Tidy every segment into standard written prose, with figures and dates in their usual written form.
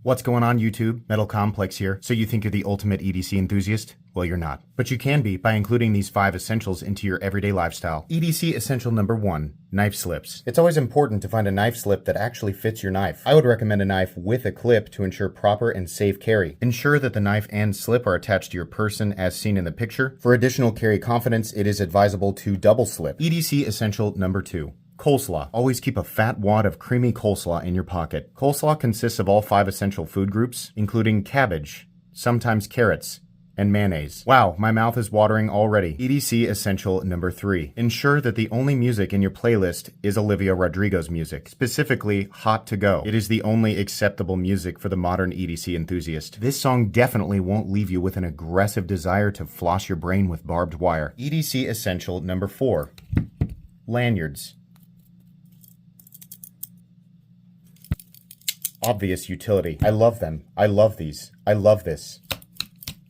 What's going on, YouTube? Metal Complex here. So you think you're the ultimate EDC enthusiast? Well, you're not. But you can be by including these 5 essentials into your everyday lifestyle. EDC essential number 1, knife slips. It's always important to find a knife slip that actually fits your knife. I would recommend a knife with a clip to ensure proper and safe carry. Ensure that the knife and slip are attached to your person as seen in the picture. For additional carry confidence, it is advisable to double slip. EDC essential number 2. Coleslaw. Always keep a fat wad of creamy coleslaw in your pocket. Coleslaw consists of all 5 essential food groups, including cabbage, sometimes carrots, and mayonnaise. Wow, my mouth is watering already. EDC essential number 3. Ensure that the only music in your playlist is Olivia Rodrigo's music, specifically Hot to Go. It is the only acceptable music for the modern EDC enthusiast. This song definitely won't leave you with an aggressive desire to floss your brain with barbed wire. EDC essential number 4. Lanyards. Obvious utility. I love them. I love these. I love this.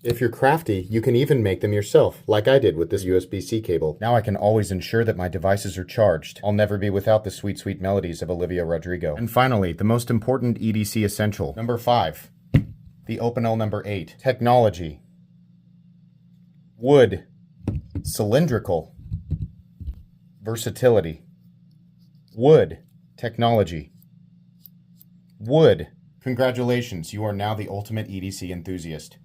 If you're crafty, you can even make them yourself, like I did with this USB-C cable. Now I can always ensure that my devices are charged. I'll never be without the sweet, sweet melodies of Olivia Rodrigo. And finally, the most important EDC essential, number 5. The Opinel number 8. Technology. Wood. Cylindrical. Versatility. Wood. Technology. Wood. Congratulations, you are now the ultimate EDC enthusiast.